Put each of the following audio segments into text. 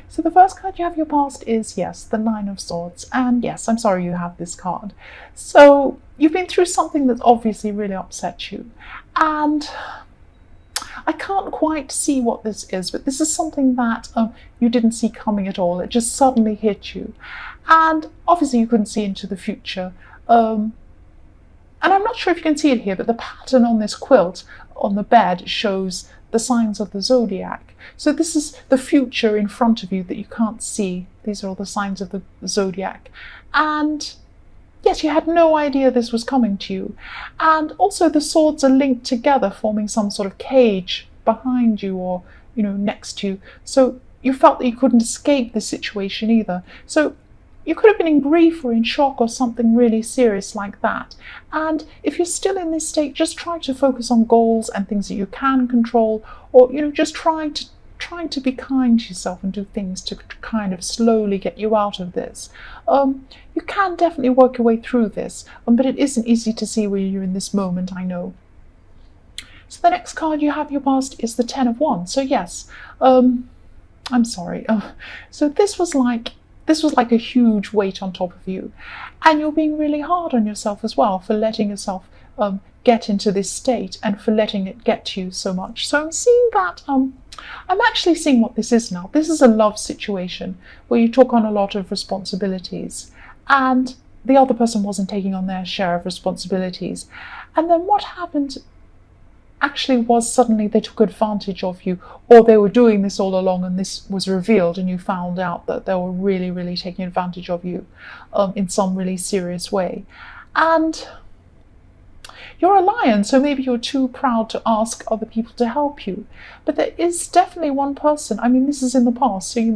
So the first card you have your past is, yes, the Nine of Swords. And yes, I'm sorry you have this card. So you've been through something that's obviously really upset you. And I can't quite see what this is, but this is something that you didn't see coming at all. It just suddenly hit you. And obviously you couldn't see into the future. And I'm not sure if you can see it here, but the pattern on this quilt on the bed shows the signs of the zodiac. So this is the future in front of you that you can't see. These are all the signs of the zodiac. And yes, you had no idea this was coming to you. And also the swords are linked together, forming some sort of cage behind you or, next to you. So you felt that you couldn't escape this situation either. So you could have been in grief or in shock or something really serious like that. And if you're still in this state, just try to focus on goals and things that you can control, or, just trying to be kind to yourself and do things to kind of slowly get you out of this. You can definitely work your way through this, but it isn't easy to see where you're in this moment, I know. So the next card you have your past is the Ten of Wands. So yes, I'm sorry. So this was like a huge weight on top of you, and you're being really hard on yourself as well for letting yourself get into this state and for letting it get to you so much. So I'm seeing that I'm actually seeing what this is now. This is a love situation where you took on a lot of responsibilities and the other person wasn't taking on their share of responsibilities. And then what happened actually was suddenly they took advantage of you, or they were doing this all along and this was revealed and you found out that they were really, really taking advantage of you in some really serious way. And you're a lion, so maybe you're too proud to ask other people to help you. But there is definitely one person, this is in the past, so you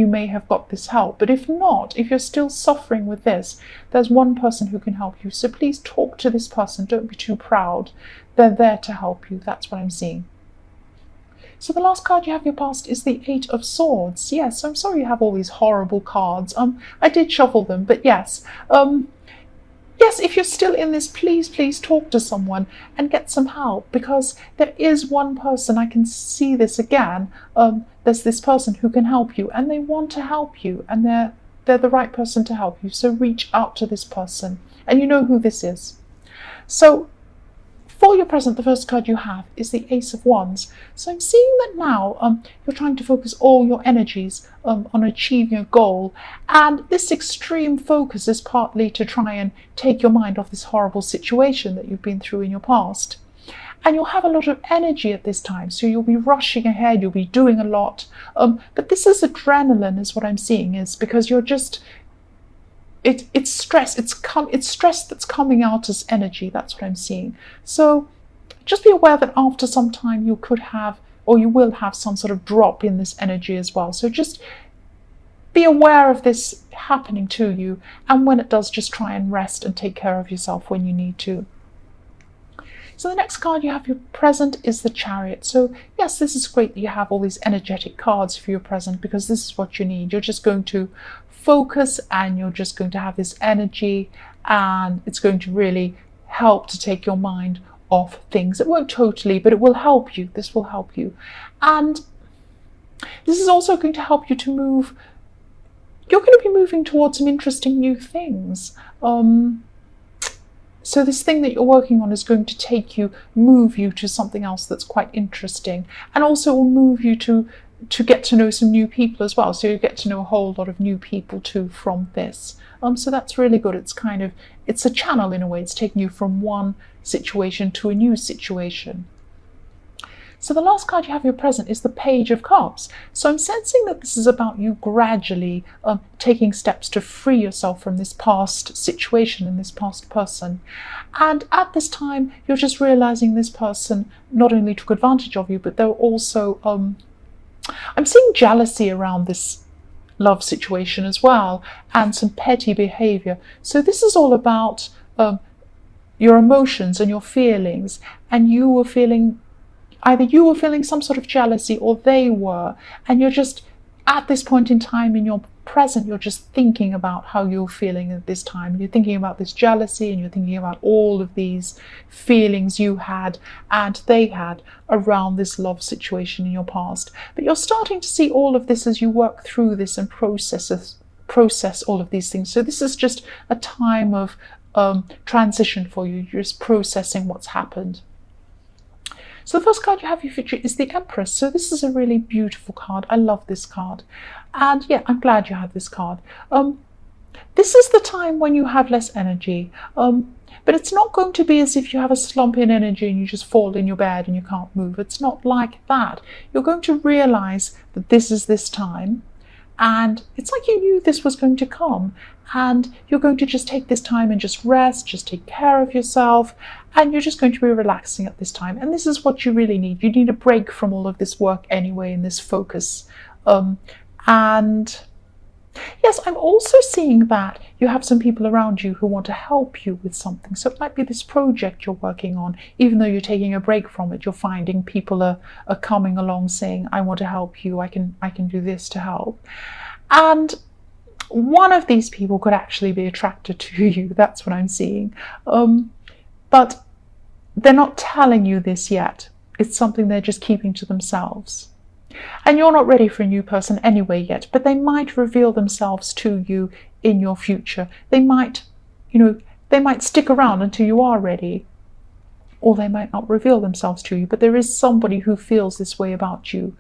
may have got this help. But if not, if you're still suffering with this, there's one person who can help you. So please talk to this person. Don't be too proud. They're there to help you. That's what I'm seeing. So the last card you have your past is the Eight of Swords. Yes, I'm sorry you have all these horrible cards. I did shuffle them, but yes. Yes, if you're still in this, please talk to someone and get some help, because there is one person, I can see this again, there's this person who can help you and they want to help you and they're the right person to help you. So reach out to this person and you know who this is. So for your present, the first card you have is the Ace of Wands. So I'm seeing that now you're trying to focus all your energies on achieving a goal. And this extreme focus is partly to try and take your mind off this horrible situation that you've been through in your past. And you'll have a lot of energy at this time. So you'll be rushing ahead, you'll be doing a lot. But this is adrenaline is what I'm seeing, is because you're just... It's stress. It's stress that's coming out as energy. That's what I'm seeing. So just be aware that after some time you could have, or you will have, some sort of drop in this energy as well. So just be aware of this happening to you, and when it does, just try and rest and take care of yourself when you need to. So the next card you have your present is the Chariot. So yes, this is great that you have all these energetic cards for your present, because this is what you need. You're just going to focus and you're just going to have this energy, and it's going to really help to take your mind off things. It won't totally, but it will help you. This will help you. And this is also going to help you to move. You're going to be moving towards some interesting new things. So this thing that you're working on is going to move you to something else that's quite interesting, and also will move you to get to know some new people as well. So you get to know a whole lot of new people too from this. So that's really good. It's a channel in a way. It's taking you from one situation to a new situation. So the last card you have your present is the Page of Cups. So I'm sensing that this is about you gradually taking steps to free yourself from this past situation and this past person. And at this time, you're just realizing this person not only took advantage of you, but they're also, I'm seeing jealousy around this love situation as well, and some petty behavior. So this is all about your emotions and your feelings, and either you were feeling some sort of jealousy or they were, and you're just at this point in time in your present, you're just thinking about how you're feeling at this time. You're thinking about this jealousy, and you're thinking about all of these feelings you had and they had around this love situation in your past. But you're starting to see all of this as you work through this and process all of these things. So this is just a time of transition for you. You're just processing what's happened. So the first card you have for your future is the Empress. So this is a really beautiful card. I love this card. And yeah, I'm glad you have this card. This is the time when you have less energy. But it's not going to be as if you have a slump in energy and you just fall in your bed and you can't move. It's not like that. You're going to realize that this is this time. And it's like you knew this was going to come, and you're going to just take this time and just rest, just take care of yourself, and you're just going to be relaxing at this time. And this is what you really need. You need a break from all of this work anyway, and this focus. And yes, I'm also seeing that you have some people around you who want to help you with something. So it might be this project you're working on. Even though you're taking a break from it, you're finding people are coming along saying, I want to help you, I can do this to help. And one of these people could actually be attracted to you. That's what I'm seeing. But they're not telling you this yet. It's something they're just keeping to themselves. And you're not ready for a new person anyway yet, but they might reveal themselves to you in your future. They might, they might stick around until you are ready, or they might not reveal themselves to you, but there is somebody who feels this way about you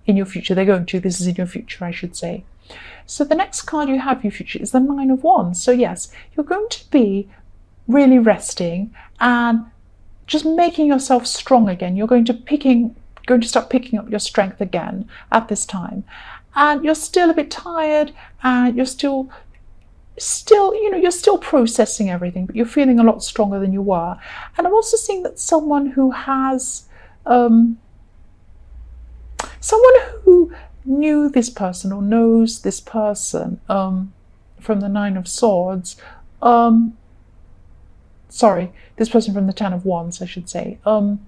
in your future. They're going to. This is in your future, I should say. So the next card you have for your future is the Nine of Wands. So yes, you're going to be really resting and just making yourself strong again. You're going to start picking up your strength again at this time, and you're still a bit tired, and you're still you're still processing everything, but you're feeling a lot stronger than you were. And I'm also seeing that someone who has someone who knew this person or knows this person from the Nine of Swords, sorry, this person from the Ten of Wands, I should say, and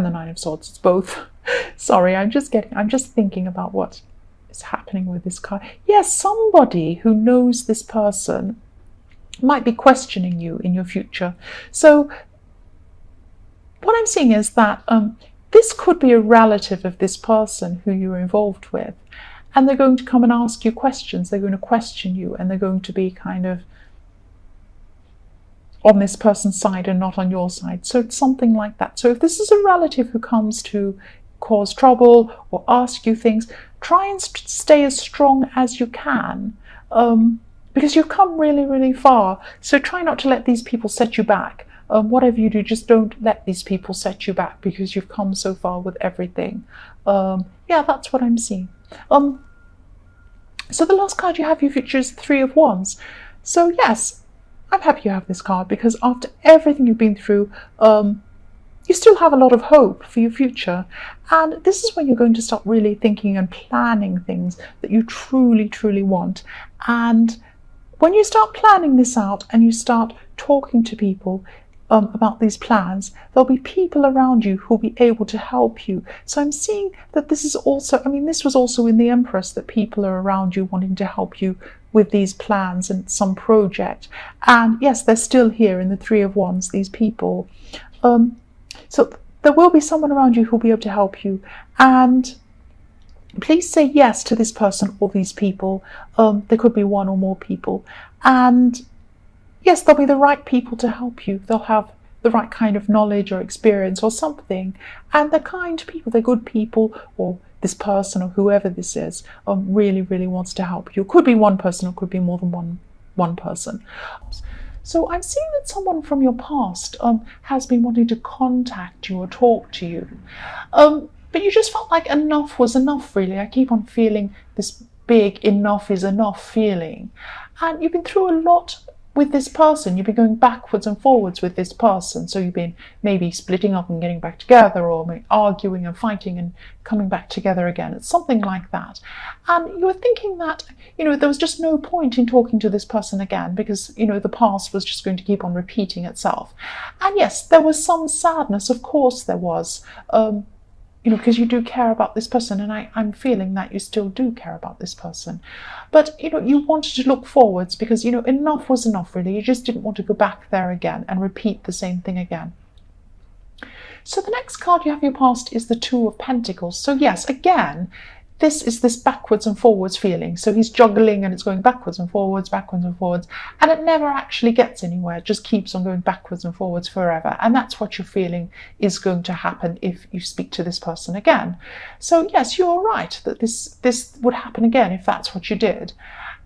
the Nine of Swords, it's both. Sorry, I'm just thinking about what is happening with this card. Yes, somebody who knows this person might be questioning you in your future. So what I'm seeing is that this could be a relative of this person who you're involved with, and they're going to come and ask you questions. They're going to question you, and they're going to be kind of on this person's side and not on your side. So it's something like that. So if this is a relative who comes to cause trouble or ask you things, try and stay as strong as you can, because you've come really, really far. So try not to let these people set you back. Whatever you do, just don't let these people set you back, because you've come so far with everything. Yeah, that's what I'm seeing. So the last card you have for your future is the Three of Wands. So yes, I'm happy you have this card, because after everything you've been through, you still have a lot of hope for your future. And this is when you're going to start really thinking and planning things that you truly, truly want. And when you start planning this out and you start talking to people about these plans, there'll be people around you who'll be able to help you. So I'm seeing that this is also, this was also in the Empress, that people are around you wanting to help you with these plans and some project. And yes, they're still here in the Three of Wands, these people. So there will be someone around you who'll be able to help you. And please say yes to this person or these people. There could be one or more people. And yes, they'll be the right people to help you. They'll have the right kind of knowledge or experience or something. And they're kind people, they're good people, or this person or whoever this is really, really wants to help you. It could be one person, or could be more than one person. So I'm seeing that someone from your past has been wanting to contact you or talk to you. But you just felt like enough was enough, really. I keep on feeling this big enough is enough feeling. And you've been through a lot with this person. You've been going backwards and forwards with this person. So you've been maybe splitting up and getting back together, or maybe arguing and fighting and coming back together again. It's something like that. And you were thinking that, there was just no point in talking to this person again, because, the past was just going to keep on repeating itself. And yes, there was some sadness, of course there was. because you do care about this person, and I'm feeling that you still do care about this person. But, you wanted to look forwards because, enough was enough, really. You just didn't want to go back there again and repeat the same thing again. So the next card you have in your past is the Two of Pentacles. So yes, again, this is this backwards and forwards feeling. So he's juggling and it's going backwards and forwards, and it never actually gets anywhere. It just keeps on going backwards and forwards forever. And that's what you're feeling is going to happen if you speak to this person again. So yes, you're right that this would happen again if that's what you did.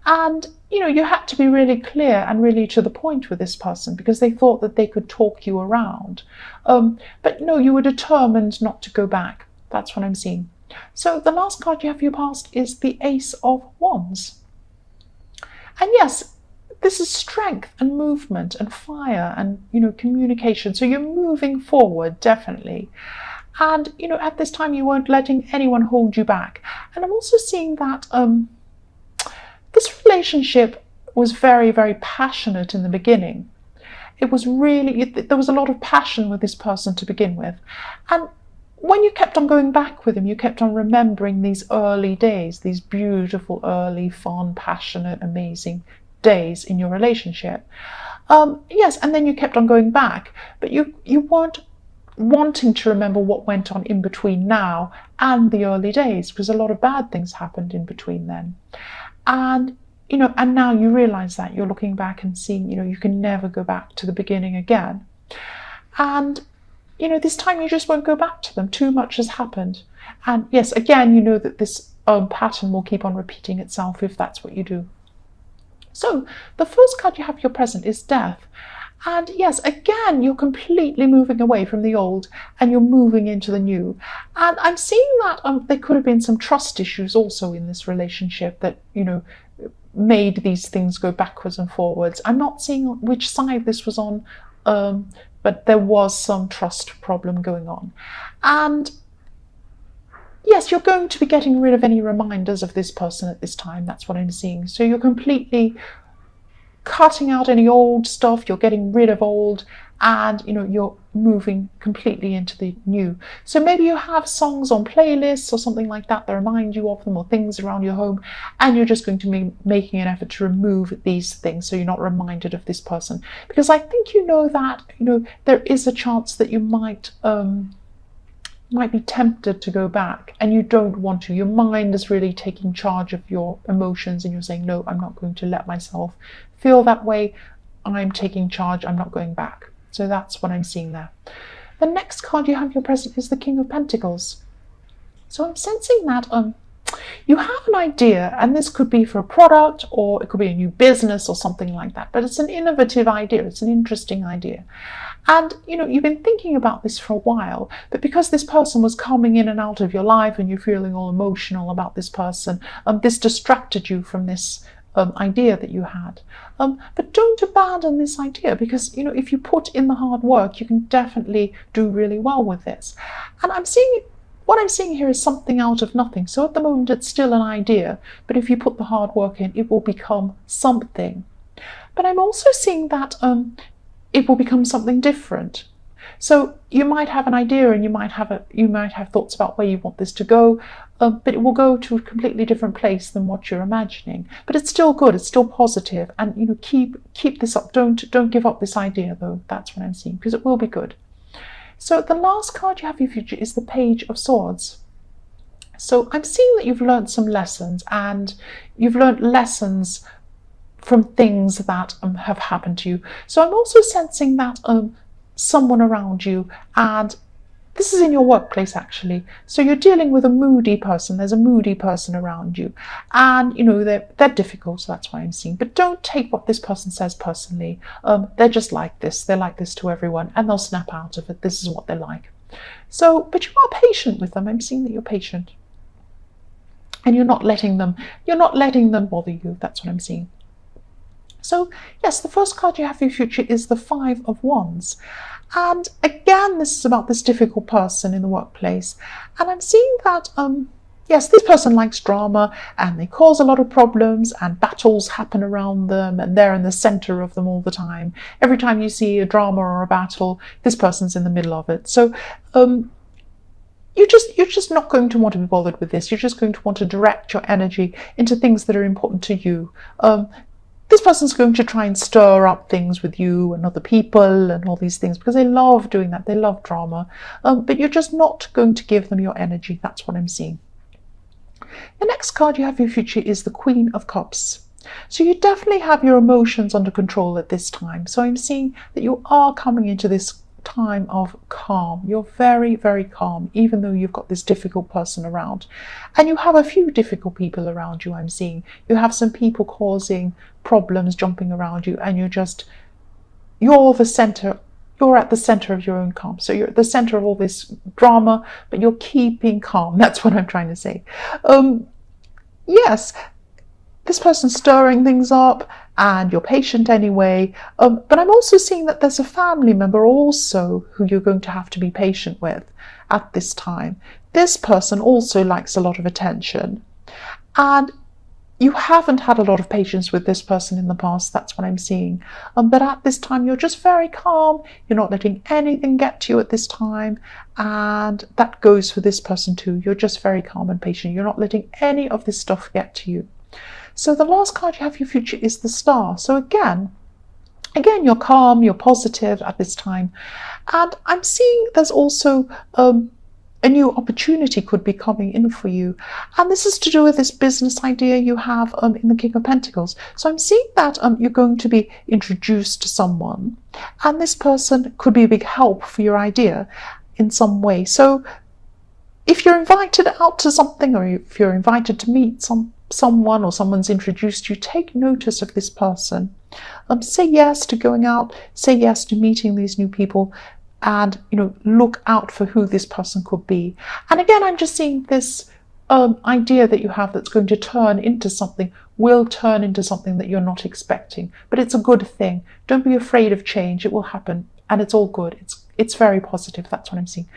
And, you had to be really clear and really to the point with this person because they thought that they could talk you around. But no, you were determined not to go back. That's what I'm seeing. So the last card you have for your past is the Ace of Wands. And yes, this is strength and movement and fire and, communication. So you're moving forward, definitely. And, at this time, you weren't letting anyone hold you back. And I'm also seeing that this relationship was very, very passionate in the beginning. It was really, there was a lot of passion with this person to begin with. And when you kept on going back with him, you kept on remembering these early days, these beautiful, early, fun, passionate, amazing days in your relationship. Yes, and then you kept on going back, but you weren't wanting to remember what went on in between now and the early days, because a lot of bad things happened in between then. And, and now you realize that you're looking back and seeing, you can never go back to the beginning again. And this time you just won't go back to them. Too much has happened. And yes, again, you know that this pattern will keep on repeating itself if that's what you do. So the first card you have for your present is Death. And yes, again, you're completely moving away from the old and you're moving into the new. And I'm seeing that there could have been some trust issues also in this relationship that, made these things go backwards and forwards. I'm not seeing which side this was on, but there was some trust problem going on. And yes, you're going to be getting rid of any reminders of this person at this time. That's what I'm seeing. So you're completely cutting out any old stuff. You're getting rid of old, and you're moving completely into the new. So maybe you have songs on playlists or something like that remind you of them, or things around your home, and you're just going to be making an effort to remove these things so you're not reminded of this person. Because I think that there is a chance that you might be tempted to go back, and you don't want to. Your mind is really taking charge of your emotions, and you're saying, no, I'm not going to let myself feel that way. I'm taking charge. I'm not going back. So that's what I'm seeing there. The next card you have in your present is the King of Pentacles. So I'm sensing that you have an idea, and this could be for a product, or it could be a new business or something like that, but it's an innovative idea. It's an interesting idea. And, you've been thinking about this for a while, but because this person was coming in and out of your life and you're feeling all emotional about this person, this distracted you from this idea that you had. But don't abandon this idea, because, if you put in the hard work, you can definitely do really well with this. And what I'm seeing here is something out of nothing. So at the moment, it's still an idea, but if you put the hard work in, it will become something. But I'm also seeing that it will become something different. So you might have an idea, and you might have thoughts about where you want this to go, but it will go to a completely different place than what you're imagining. But it's still good. It's still positive, and keep this up. Don't give up this idea, though. That's what I'm seeing, because it will be good. So the last card you have for your future is the Page of Swords. So I'm seeing that you've learned some lessons, and you've learned lessons from things that have happened to you. So I'm also sensing that someone around you, and this is in your workplace actually. So you're dealing with a moody person. There's a moody person around you, and they're difficult. So that's why I'm seeing. But don't take what this person says personally. They're just like this. They're like this to everyone, and they'll snap out of it. This is what they're like. So, but you are patient with them. I'm seeing that you're patient, and you're not letting them bother you. That's what I'm seeing. So yes, the first card you have for your future is the Five of Wands. And again, this is about this difficult person in the workplace. And I'm seeing that, yes, this person likes drama, and they cause a lot of problems, and battles happen around them, and they're in the center of them all the time. Every time you see a drama or a battle, this person's in the middle of it. So you're just not going to want to be bothered with this. You're just going to want to direct your energy into things that are important to you. This person's going to try and stir up things with you and other people and all these things because they love doing that. They love drama. But you're just not going to give them your energy. That's what I'm seeing. The next card you have for your future is the Queen of Cups. So you definitely have your emotions under control at this time. So I'm seeing that you are coming into this time of calm. You're very, very calm, even though you've got this difficult person around. And you have a few difficult people around you, I'm seeing. You have some people causing problems, jumping around you, and you're at the center of your own calm. So you're at the center of all this drama, but you're keeping calm. That's what I'm trying to say. Yes, this person's stirring things up and you're patient anyway. But I'm also seeing that there's a family member also who you're going to have to be patient with at this time. This person also likes a lot of attention. And you haven't had a lot of patience with this person in the past, that's what I'm seeing. But at this time, you're just very calm. You're not letting anything get to you at this time. And that goes for this person too. You're just very calm and patient. You're not letting any of this stuff get to you. So the last card you have for your future is the Star. So again, you're calm, you're positive at this time. And I'm seeing there's also a new opportunity could be coming in for you. And this is to do with this business idea you have in the King of Pentacles. So I'm seeing that you're going to be introduced to someone. And this person could be a big help for your idea in some way. So if you're invited out to something, or if you're invited to meet someone, or someone's introduced you, take notice of this person. Say yes to going out, say yes to meeting these new people, and look out for who this person could be. And again, I'm just seeing this idea that you have that's going to turn into something, will turn into something that you're not expecting. But it's a good thing. Don't be afraid of change. It will happen, and it's all good. It's very positive. That's what I'm seeing.